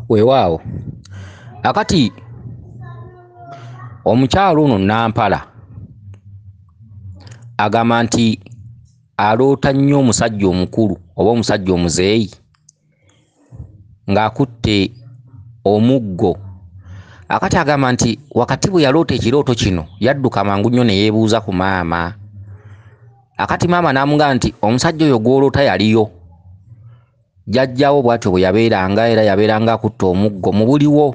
Weewaawo akati omukyalo ono Nampala agamba nti aloota nnyo omusajja omukulu oba omusajja omuzeeyi ng'akutte omuggo. Akati agamba nti wakati bwe yaloota ekirooto kino yadduka mangu nnyo ne yeebuuza ku maama. Akati maama n'amugamba nti omusajja oyo gw'oloota yaliyo. Jjajjaawo bw'atyo bwe yabeeranga era yabeeranga akutte omuggo mu buliwo.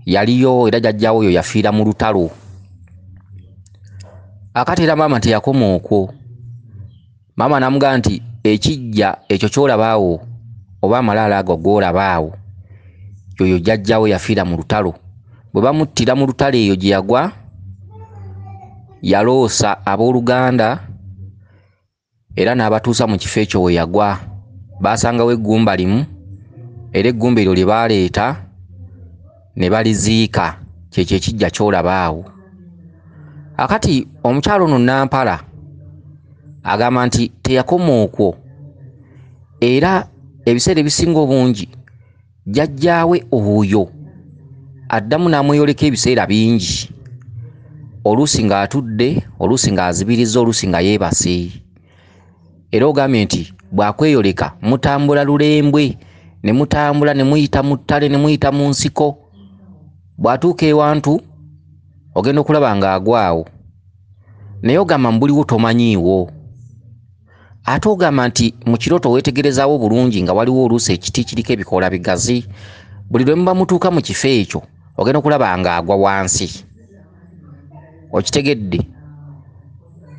Yaliyo era jjajjaawo oyo yafiira mu lutalo. Akati era maama teyakoma okwo. Maama n'amugamba nti ekijja ekyo ky'olabaawo oba amalaalo ago g'olabaawo yoyo jjajjaawo yafiira mu lutalo. Bwe bamuttira mu lutalo eyo gye yagwa yaloosa abooluganda era n'abatuusa mu kifo ekyo we yagwa. Baasangawo eggumba limu era eggumba eryo lye baaleeta ne baliziika. Kyekyo ekijja ky'olabaawo. Akati omukyalo ono Nampala agamba nti teyakoma okwo era ebiseera ebisinga obungi jjajjaawe oyo addamu n'amweyoleka ebiseera bingi, oluusi ng'atudde, oluusi ng'azibiriza, oluusi nga yeebase. Era ogambye nti bw'akweyoleka mutambula lulembwe, ne mutambula ne muyita mu ttale ne muyita mu nsiko. Bw'atuuka ewantu ogenda okulaba ng'agwawo naye ogamba mbuliwo tomanyiiwo. Ate ogamba nti mu kirooto weetegerezaawo bulungi nga waliwo oluusi ekiti kiriko ebikoola bigazi. Buli lwe muba mutuuka mu kifo ekyo ogenda okulaba ng'agwa wansi. Okitegedde?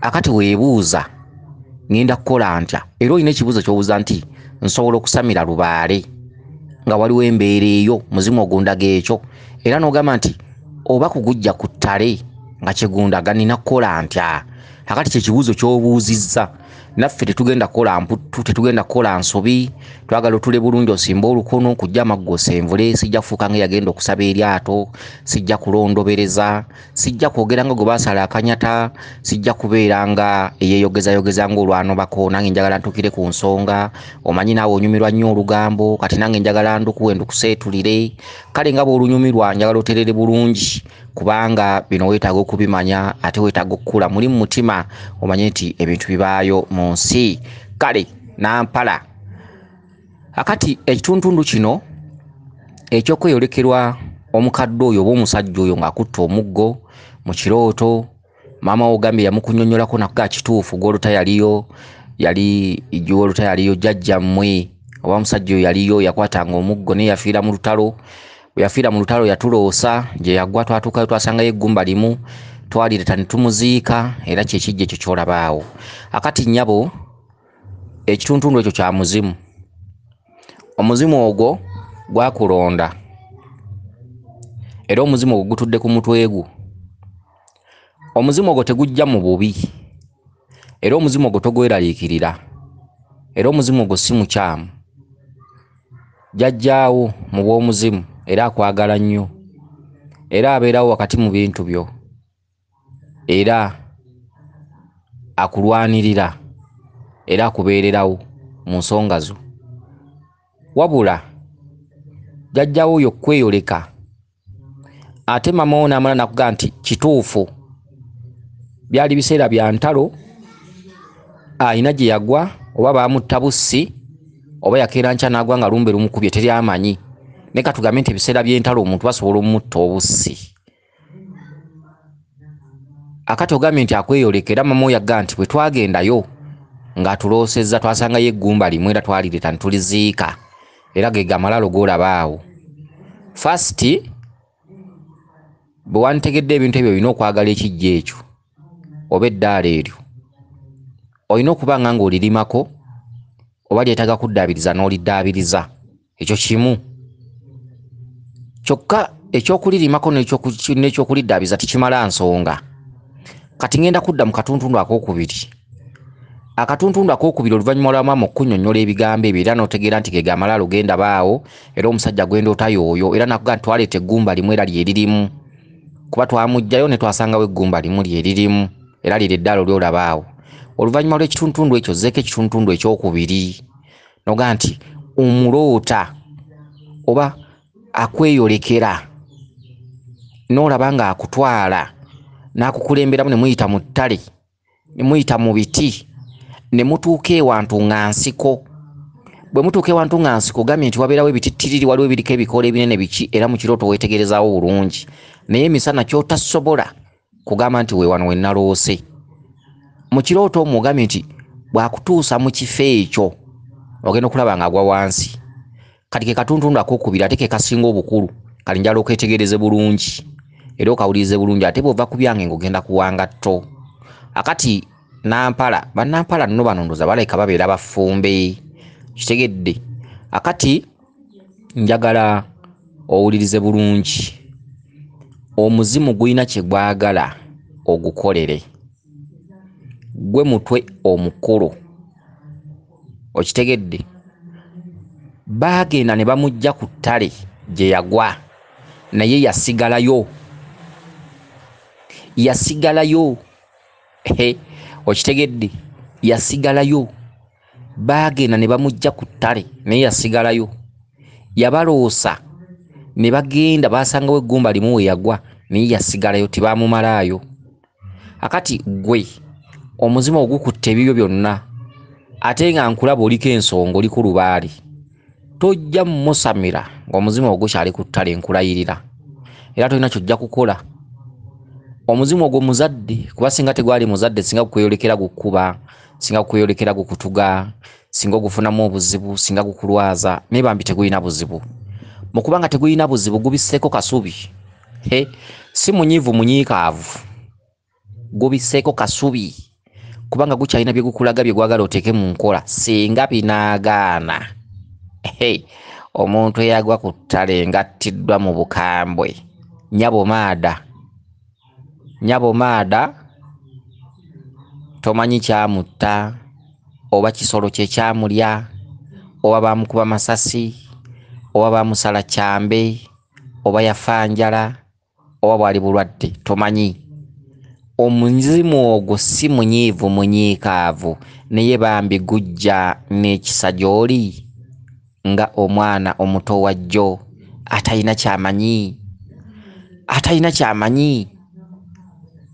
Akati weebuuza ngenda kukola ntya? Era olina ekibuuzo ky'obuuza nti nsobola okusamira lubaale nga waliwo embeera eyo muzimu ogundaga ekyo, era n'ogamba nti oba kugujja ku ttale nga kyegundaga nina kukola ntya? Akati kye kibuuzo ky'obuuzizza. Naffe tetugenda kukola mputtu, tetugenda kukola nsobi, twagala otule bulungi osimba olukono kujja amaggo osenvule. Sijja kufuuka ng'eyagenda okusaba eryato, sijja kulondobereza, sijja kwogera nga gwe baasala akanyata, sijja kubeera nga eyeeyogezayogeza ng'olwano bako. Nange njagala ntukire ku nsonga, omanyi naawe onyumirwa nnyo olugambo, kati nange njagala ndukuwe ndukuseetulire. Kale nga bw'olunyumirwa njagala oterere bulungi kubanga bino weetaaga okubimanya ate weetaaga okukula muli mu mutima omanye nti ebintu bibaayo mu nsi. Kale Nampala akati ekituntundu kino eky'okweyolekerwa omukadde oyo oba omusajja oyo ng'akutte omuggo mu kirooto, maama we ogambye yamukunnyonnyolako nakugaa kituufu gw'oluta yaliyo, gw'oluta yaliyo jjajjammwe oba omusajja oyo yaliyo yakwatanga omuggo naye yafiira mu lutalo. Bwe yafiira mu lutalo yatuloosa, gye yaggwa twatuukayo twasangayo eggumba limu, twalireeta ne tumuziika era kyekijja ekyo ky'olabaawo. Akati nnyabo ekituntundu ekyo kya muzimu. Omuzimu ogwo gwakulonda era omuzimu ogwo gutudde ku mutwe gwo. Omuzimu ogwo tegujja mu bubi era omuzimu ogwo togweraliikirira era omuzimu ogwo si mukyamu. Jjajjaawo mu bw'omuzimu era akwagala nnyo era abeerawo wakati mu bintu byo era akulwanirira era akubeererawo mu nsonga zo. Wabula jjajjaawo oyo kweyoleka ate maama wo n'amala nakugamba nti kituufu byali biseera bya ntalo, ayina gye yagwa oba baamutta bussi oba yakeera nkya n'agwa nga lumbe lumukubye teryamanyi. Ne katugambe nti ebiseera by'entalo omuntu basobola omutta obussi. Akati ogambye nti akweyolekera maama we yagamba nti bwe twagendayo ng'atuloosezza twasangayo eggumba limu era twalireeta ne tuliziika era ge gamalaalo g'olabaawo. Fasiti bwe wantegedde ebintu ebyo olina okwagala ekijja ekyo oba eddaala eryo, olina okuba nga ng'olirimako oba lyetaaga kuddaabiriza n'oliddaabiriza. Ekyo kimu. Kyokka ekyokulirimako n'ekyokuliddaabiriza tikimala nsonga. Kati ngenda kudda mu katuntundu akookubiri. Akatuntundu akookubiri oluvannyuma lwa maama okunnyonnyola ebigambo ebyo era n'otegeera nti ge gamalaalo genda baawo era omusajja gwendoota y'oyo era nakugaa nti twaleeta eggumba limu era lye lirimu. Kuba twamuggyayo ne twasangawo eggumba limu lye lirimu era lye eddaala ly'olabaawo. Oluvannyuma lw'ekituntundu ekyo zzeeko ekituntundu ekyokubiri. Noga nti omuloota oba akweyolekera n'olaba nga akutwala n'akukulemberamu ne muyita mu ttale ne muyita mu biti ne mutuuka ewantu nga nsiko. Bwe mutuuka ewantu nga nsiko gambye nti wabeerawo ebitittiriri, waliwo ebiriko ebikoola ebinene biki, era mu kirooto weetegerezaawo bulungi, naye emisana ky'otasobola kugamba nti weewano we naloose. Mu kirooto omwo ogambye nti bw'akutuusa mu kifo ekyo ogenda okulaba ng'agwa wansi. Kati ke katuntundu ak'okubiri ate ke kasinga obukulu, kali njala oketegereze bulungi era okawulirize bulungi, ate bw'ova ku byange ng'ogenda kuwanga tto. Akati Nampala, bannampala nno bano ndoza balabika babeera bafumbe, kitegedde. Akati njagala owulirize bulungi, omuzimu gulina kye gwagala ogukolere. Gwe mutwe omukulu, okitegedde. Baagenda ne bamujja ku ttale gye yagwa, naye yasigalayo. Okitegedde, yasigalayo. Baagenda ne bamujja ku ttale naye yasigalayo. Yabaloosa ne bagenda basangawo eggumba limu we yagwa naye yasigalayo, tibaamumalaayo. Akati gwe omuzimu ogukutte ebibyo byonna, ate nga nkulaba oliko ensonga, oli ku lubaale, tojja mmusamira ng'omuzimu ogwo kyali ku ttale, nkulayirira. Era tolina kyojja kukola. Omuzimu ogwo muzadde, kuba singa tegwali muzadde singa gukweyolekera gukkuba, singa gukweyolekera gukutuga, singa ogufunamu obuzibu, singa gukulwaza, naye bambi tegulina buzibu. Mu kubanga tegulina buzibu gubisseeko kasubi. Si munyiivu munyiikaavu, gubisseeko kasubi, kubanga gukyalina bye gukulaga bye gwagala oteeke mu nkola singa binaagaana. Omuntu eyagwa ku ttale ng'attiddwa mu bukambwe, nyabomaada, tomanyi kyamutta, oba kisolo kye kyamulya, oba bamukuba masasi, oba bamusala kyambe, oba yafa njala, oba bwali bulwadde, tomanyi. Omuzimu ogwo si munyiivu munyiikaavu, naye bambi gujja n'ekisa gy'oli nga omwana omuto wa jjo atalina kyamanyi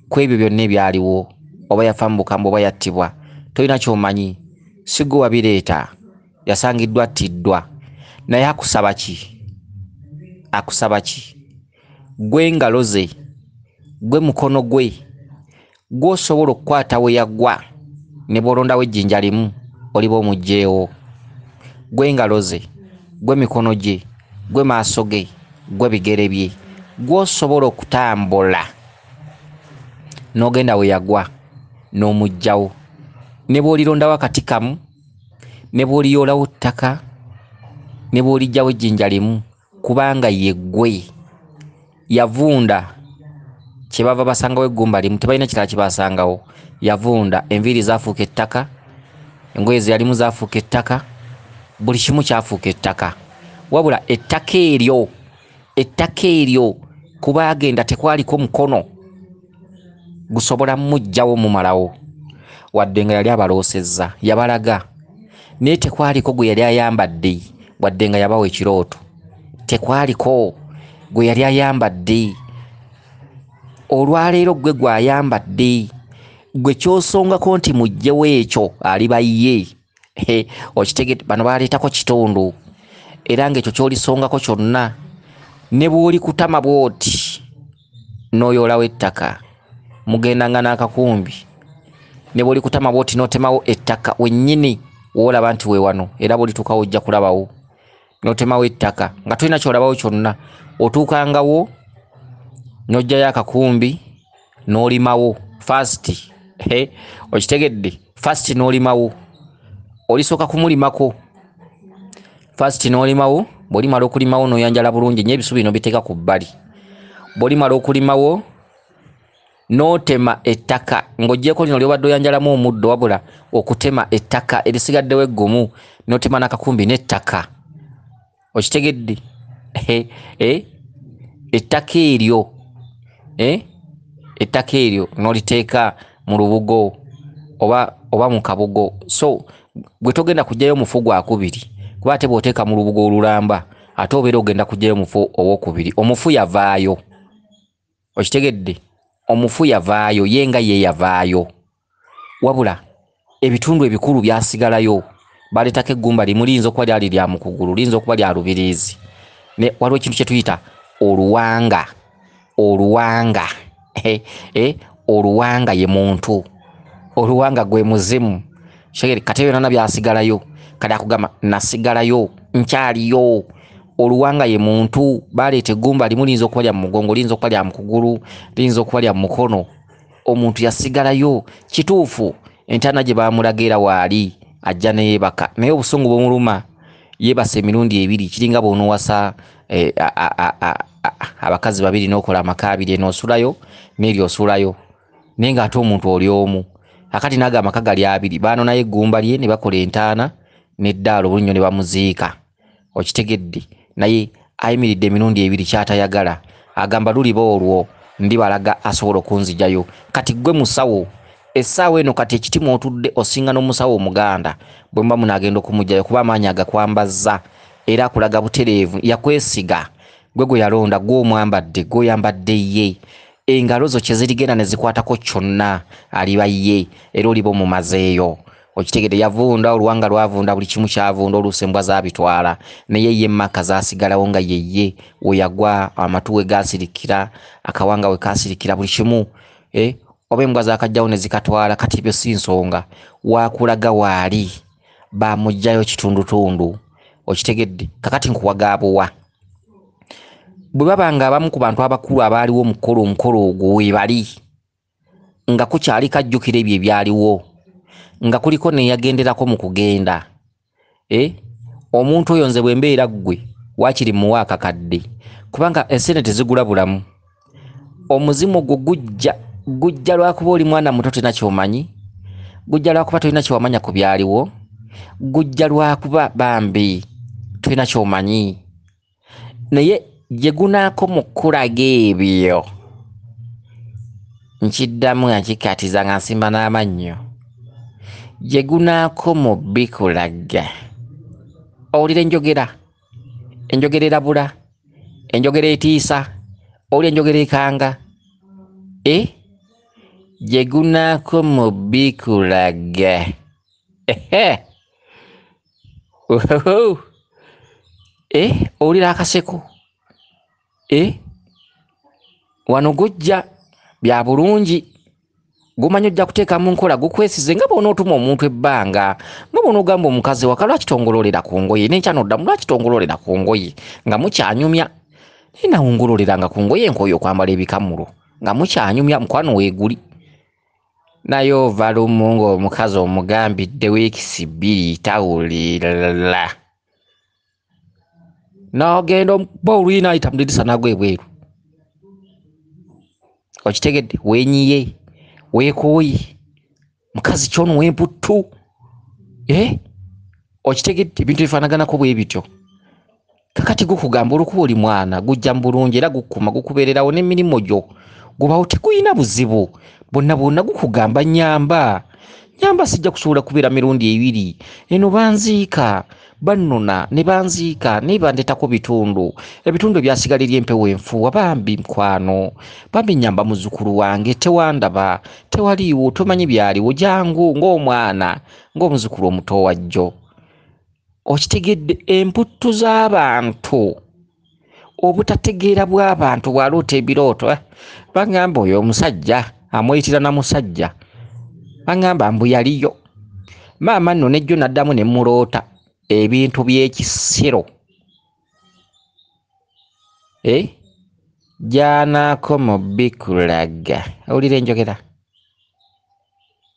ku ebyo byonna ebyaliwo, oba yafa mu bukambwe oba yattibwa, tolina ky'omanyi. Si gwe wabireeta, yasangiddwa attiddwa, naye akusaba ki? Gwe ngalo ze, gwe mukono gwe, gw'osobola okukwata we yaggwa ne bw'olondawo ejjinja limu oliba omugyeewo. Gwe ngalo ze, gwe mikono gye, gwe maaso ge, gwe bigere bye, gw'osobola okutambula n'ogenda we yagwa n'omugyawo, ne bw'olirondawo akati kamu, ne bw'oliyoolawo ttaka, ne bw'olijjawo ejjinja limu, kubanga ye ggwe. Yavunda kye bava basangawo eggumba limu, tebalina kirala kye basangawo. Yavunda, enviiri zaafuuka ettaka, engoye ze yalimu zaafuuka ettaka, buli kimu kyafuuka ettaka. Wabula ettaka eryo kuba agenda tekwaliko mukono gusobola mmuggyawo mumalawo, wadde nga yali abaloosezza, yabalaga, naye tekwaliko gwe yali ayambadde, wadde nga yabawa ekirooto, tekwaliko gwe yali ayambadde. Olwaleero gwe gw'ayambadde, gwe ky'osongako nti muggyewo ekyo aliba ye. Okitegedde, bano baleetako kitundu, era ng'ekyo ky'olisongako kyonna, ne bw'oli kutama bw'oti n'oyoolawo ettaka, mugendanga n'akakumbi, ne bw'oli kutama bw'oti n'otemawo ettaka wennyini w'olaba nti we wano, era bw'olituukawo ojja kulabawo, n'otemawo ettaka nga tolina ky'olabawo kyonna, otuukangawo n'oggyayo akakumbi n'olimawo fast. Okitegedde, fast n'olimawo, olisooka kumulimako fast n'olimawo. Bw'olimala okulimawo n'oyanjala bulungi, nnyo ebisubi bino biteeka ku bbali. Bw'olimala okulimawo n'otema ettaka ng'oggyeko lino ly'obadde oyanjalamu omuddo, wabula okutema ettaka erisigaddewo eggumu, n'otema n'akakumbi n'ettaka. Okitegedde, ettaka eryo n'oliteeka mu lubugo oba mu kabugo. So gwe togenda kuggyayo mufu gwa kubiri, kuba ate bw'oteeka mu lubugo olulamba ate obeera ogenda kujjayo omufu owokubiri. Omufu yavaayo, okitegedde, omufu yavaayo, ye nga ye yavaayo, wabula ebitundu ebikulu byasigalayo. Baleetako eggumba limu, liyinza okuba lyali lya mukugulu, liyinza okuba lya lubiriizi, waliwo ekintu kye tuyita oluwanga. Oluwanga oluwanga ye muntu, oluwanga gwe muzimu. Kati ebyo byonna byasigalayo, kati akugamba nasigalayo, nkyaliyo. Oluwanga ye muntu. Baleeta eggumba limu, liyinza okuba lya mugongo, liyinza okuba lya mukugulu, liyinza okuba lya mukono. Omuntu yasigalayo. Kituufu entaana gye bamulagira waali ajja neyeebaka, naye obusungu bumuluma. Yeebase emirundi ebiri, kiringa bw'onoowasa abakazi babiri n'okola amaka abiri, enoosulayo n'eri osulayo, naye ng'ate omuntu oli omu. Akati n'ago amaka gali abiri, baano naye eggumba lye ne bakola entaana n'eddaala obulinnyo ne bamuziika. Okitegedde, naye ayimiridde emirundi ebiri, kyatayagala agamba luliba olwo ndibalaga asobola okunzijayo. Kati gwe musawo, essaawa eno kati ekitima otudde osinga n'omusawo omuganda bwe muba munaagenda okumugjayo, kuba amaanyi agakwambazza era akulaga butereevu, yakwesiga. Gwe yalonda, gw'omwambadde, gw'oyambadde ye. Engalo zo kye zirigenda ne zikwatako kyonna aliba ye, era oliba omumazeeyo. Okitegedde, yavunda, oluwanga lwavunda, buli kimu kyavunda, oluusi embwa zaabitwala, naye ye emmaka zaasigalawo nga yeye. We yagwa, amatu we gaasirikira, akawanga we kaasirikira, buli kimu oba embwa zaakajjawo ne zikatwala. Kati ebyo si nsonga, waakulaga waali, bamugjayo kitundutundu. Okitegedde, kakati nkuwagaabuwa. Bwe baba nga abamu ku bantu abakulu abaaliwo omukolo ogwo we bali, nga kukyali kajjukira ebyo ebyaliwo, nga kuliko neyagenderako mu kugenda, omuntu oyo nze bwe mbeera ggwe waakiri muwa akakadde, kubanga ensene tezigula bulamu. Omuzimu ogwo gujja lwakuba oli mwana muto tolina kyomanyi, gujja lwakuba tolina kyowamanya ku byaliwo, gujja lwakuba bambi tolina kyomanyi. Naye gye gunaako mu kulaga ebyo, nkiddamu nkikatiza nga nsimba n'amannyo, gye gunaako mu bikulaga, owulira enjogera erabula, enjogera etiisa, owulira enjogera ekanga, gye gunaako mu bikulaga. Owulira akaseko, wano gujja bya bulungi, gumanyi ojja kuteeka mu nkola, gukwesize nga bw'onootuma omuntu ebbanga, nga bw'onoogamba omukazi waka lwakitongololera ku ngoye, n'enkya n'oddamu lwakitongololera ku ngoye nga mukyanyumya, naye nawongololeranga ku ngoye enkooye okwambala ebikamulo nga mukyanyumya, mukwano weeguli. Naye ova lumu ng'omukazi omugambidde wiikisi bbiri tawulira, n'ogenda omuba oluyina ayita mu ddirisa n'agwa ebweru. Okitegedde, weenyiye, weekooye, mukazi kyono w'emputtu. Okitegedde, ebintu bifaanaganako bwe bityo. Kakati gukugamba olwokuba oli mwana, gujja mu bulungi era gukuma, gukubeererawo n'emirimu gyo, gubawo teguyina buzibu. Bonna gukugamba nyamba, sijja kusobola kubeera mirundi ebiri, eno banziika, bannona ne banziika, naye bandeetako ebitundu ebyasigalira empewo enfuuwa. Bambi mukwano, bambi nyamba muzzukulu wange, tewandaba, tewaliiwo, tomanyi byaliwo, jangu ng'omwana, ng'omuzzukulu omuto wajjo. Okitegedde, emputtu z'abantu, obutategeera bw'abantu bw'aloota ebirooto. Bagamba oyo omusajja amweyitira na musajja, bagamba mbu yaliyo. Maama nno nejjo naddamu ne muloota ebintu by'ekisiro, gy'anaako mu bikulaga. Owulira enjogera,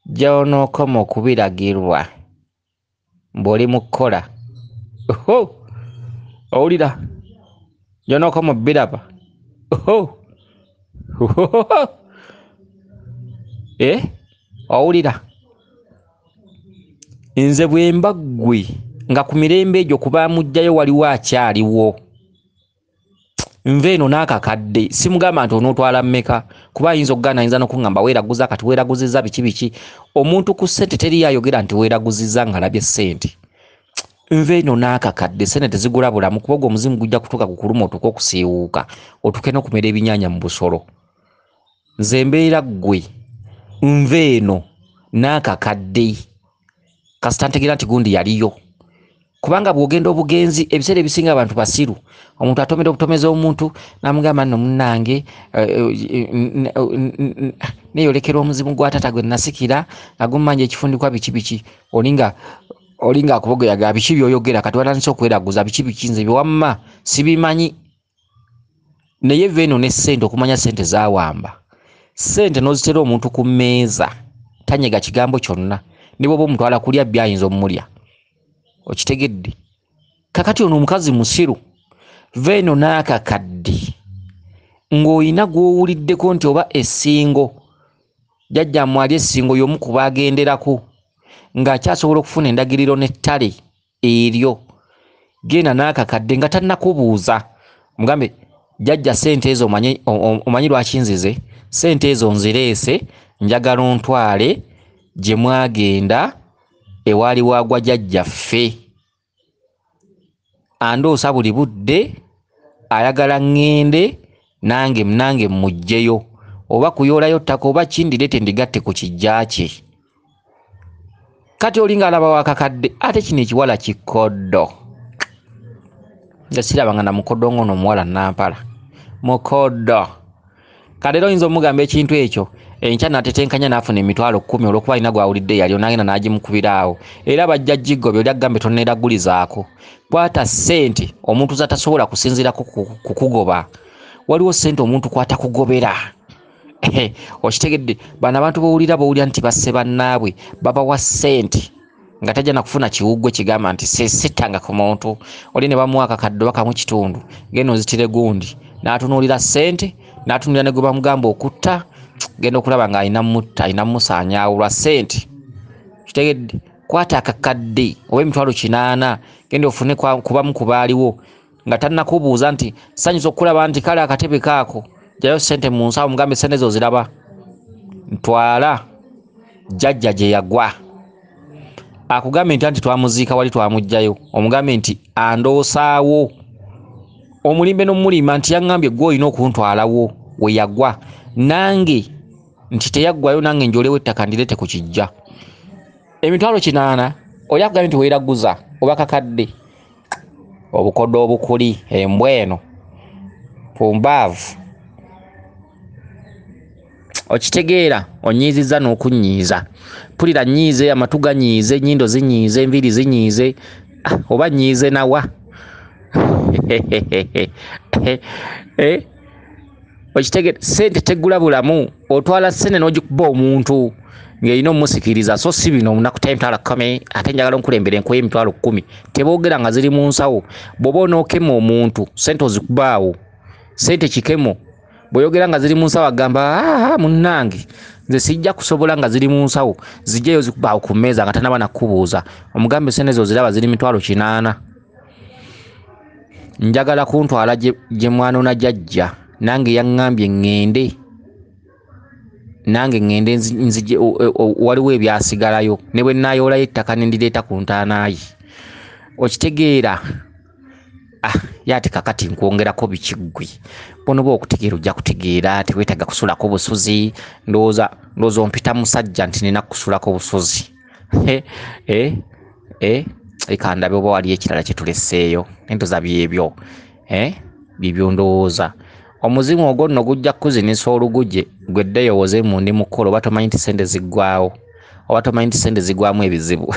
gy'onookoma okubiragirwa mbw'oli mu kkola. Owulira, gy'onookoma biraba. Owulira, nze bwe mba ggwe nga ku mirembe egyo kuba mujjayo waliwo akyaliwo, nva eno n'akakadde, simugamba nti onootwala mmeka, kuba ayinza okugaana, ayinza n'okungamba weeraguza, kati weeraguzizza biki. Omuntu ku ssente teri yayogera nti weeraguzizza ng'alabye ssente. nve eno n'akakadde sente tezigula bulamu kuba omuzimu gujja kutuuka ku kuluma otuuke okusiiwuuka otuuke n'okumera ebinyaanya mu busolo. Nze mbeera ggwe nve eno n'akakadde kasita ntegeera nti gundi yaliyo. Kubanga bw'ogenda obugenzi ebiseera ebisinga abantu basiru. Omuntu atomera obutomezi omuntu n'amugamba nno munnange neeyolekera omuzimu gwa taata gwe nasikira agumanja ekifundikwa biki olinga akubogoyaga biki by'oyogera kati watandise okweraguza biki nze byewamma sibimanyi. Naye veno ne ssente okumanya ssente zaawamba. Ssente n'ozitera omuntu ku mmeeza tanyega kigambo kyonna ne bw'oba omutwala kulya byayinza omulya. Okitegedde? Kakati ono omukazi musiru veno n'akakadde ng'olina gw'owuliddeko nti oba essingo jjajja mwali essingo y'omu ku baagenderako ng'akyasobola okufuna endagiriro n'ettale eryo. Genda n'akakadde nga tannakubuuza mugambe jjajja ssente ezo omanyi lwaki nzize ssente ezo nzireese njagala ontwale gye mwagenda ewaali waagwa jjajjaffe. Andoosa buli budde ayagala ŋŋende nange mmuggyeyo oba kuyoolayo ttaka oba kindireete ndigatte ku kijja kye. Kati olinga alaba wakakadde ate kino ekiwala kikoddo. Nze sirabanga na mukoddo ng'ono omuwala Nampala mukoddo. Kaleero oyinza omugamba ekintu ekyo enkya n'atetenkanya n'afuna emitwalo 10 olw'okuba alina gw'awulidde yali onagenda n'agimukubira awo era bajja giggobye oli agambe tonneeragulizaako. Kwata ssente omuntu zatasobola kusinziirako kukugoba. Waliwo ssente omuntu kwatakugobera. Okitegedde? Bano abantu bawulira nti basse bannaabwe babawa ssente nga tajja na kufuna kiwuggwe kigamba nti sittanga ku muntu. Oli ne bamuwa akakadde bakamu kitundu genda ozitire gundi n'atunuulira ssente n'atunuulira ne gwe bamugamba okutta genda okulaba ng'alina mutta alina musaanyaawulwa ssente. Kitegedde? Kwata akakadde oba emitwalo 80 genda ofune kubamu ku baaliwo nga tannakubuuza nti sanyusa okulaba nti kale akatebe kaako jjayo ssente mu nsawo mugambe ssente ezo ziraba ntwala jjajja gye yagwa. Akugambe nti twamuziika wali twamuggyayo omugambe nti andoosaawo omulimbe n'omulima nti yaŋŋambye gwe olina okuntwalawo we yagwa nange nti teyaggwayo nange njolewo ettaka ndirete ku kijja. Emitwalo 80 oli akugambye nti weeraguza oba kakadde obukoddo obukuli embwa eno ku mbaavu. Okitegeera onyiizizza n'okunyiiza. Pulira nyiize amatu ganyiize ennyindo zinyiize enviiri zinyiize oba nyiize nawa. Okitegeera ssente tegula bulamu. Otwala ssente n'ogikuba omuntu ng'erina omusikiriza so si bino omunaku emitwalo 10 ate njagala onkulembera enkuba emitwalo 10 teboogera nga ziri mu nsawo. Bw'oba onookema omuntu ssente ozikubaawo ssente kikemo. Bw'oyogera nga ziri mu nsawo agamba munnange nze sijja kusobola nga ziri mu nsawo zijjeyo zikubaawo ku mmeeza nga tanaba nakubuuza omugambe ssente zo ziraba ziri mitwalo 80. Njagala kuntwala gye mwanona jjajja nange yaŋŋambye ŋŋende nzije waliwo ebyasigalayo ne bwe naayoolayo ettaka ne ndireeta ku ntaanaayi. Okitegeera? Yate kakati nkwongerako bikiggwe bonoba okutegeera ojja kutegeera teweetaga kusulako busuzi. Ndowooza ompita musajja nti nina kusulako busuzi. Eka ndabe oba waliyo ekirala kye tulesseeyo nentoza byebyo bibyo ndowooza. Omuzimu ogwo nno gujja kukuzinisa oluguje gweddeeyowoze mu ndi mukolo oba tomanyi nti ssente ziggwawo oba tomanyi nti ssente zigwamu ebizibu.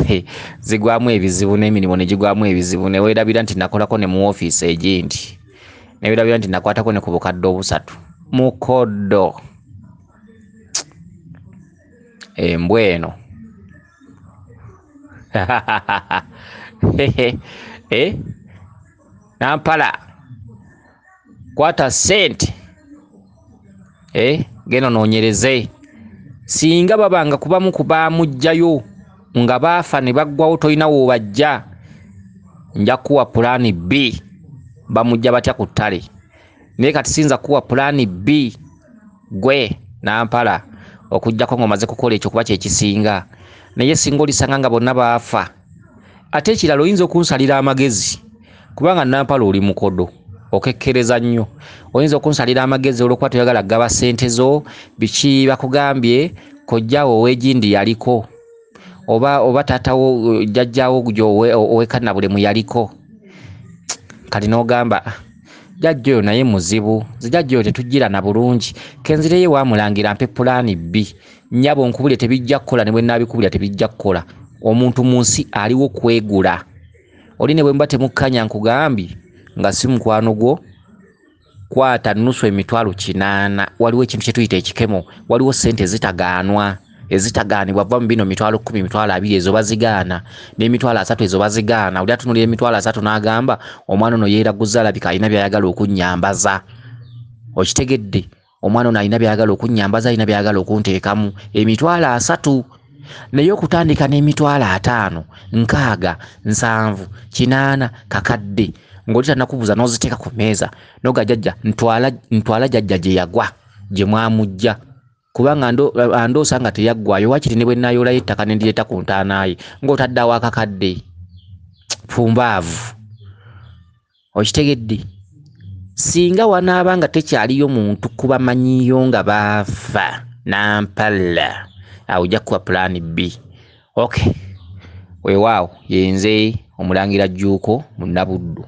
Zigwamu ebizibu n'emirimu ne gigwamu ebizibu ne weerabira nti nakolako ne mu woofiisi egindi ne weerabira nti nakwatako ne ku bukadde 3 mukoddo. Embwa eno Nampala kwata ssente genda noonyereze. Singa babanga kubamu kubaamugjayo nga baafa ne baggwawo tolina woobajja nja kuwa pulaani B bamujja batya ku ttale. Naye kati sinza kuwa pulaani B gwe Nampala okujjako ng'omaze kukola ekyo kuba kye kisinga. Naye singa olisanga nga bonna baafa ate ekirala oyinza okunsalira amagezi kubanga Nampala oli mukodo okekkereza nnyo. Oyinza okunsalira amagezi olwokuba toyagala gaba ssente zo biki bakugambye kojjawo ow'egindi yaliko oba taatawo jjajjaawo gyo ow'ekannabulemu yaliko. Kati n'ogamba jjajja oyo naye muzibu, jjajja oyo tetujjira na bulungi, kenzireyo wamulangira mpe pulaani B, nnyabo nkubulye tebijja kukola ne bwe nnaabikubulya tebijja kukola. Omuntu mu nsi aliwo kwegula. Oli ne bwe mba temukkanya nkugambye nga si mukwano gwo, kwata nusu emitwalo 800. Waliwo ekintu kye tuyita ekikemo, waliwo ssente ezitagaanwa ezitagaanibwa vva mu bino mitwalo 10 mitwalo 2 ezo bazigaana n'emitwalo 3 ezo bazigaana. Oli atunulira emitwalo 3 n'agamba omwana ono yeeraguza alabika alina by'ayagala okunnyambaza. Okitegedde? Omwana ono alina by'ayagala okunnyambaza, alina by'ayagala okunteekamu. Emitwalo 3 naye okutandika n'emitwalo 5, 6, 7, 8 kakadde ng'oli tannakubuuza n'oziteeka ku mmeeza n'oga jjajja ntwala jjajja gye yagwa gye mwamujja kubanga andoosa nga teyaggwayo wakiri ne bwe nnaayolayo ettaka ne ndireeta ku ntaanaaye ng'otaddawo akakadde. Fumbaavu. Okitegedde? Singa wanaaba nga tekyaliyo muntu kubamanyiyo nga baafa Nampala, awo ojja kuba pulaani B. Okay, weewaawo yenze Omulangira Jjuuko Munnabuddu.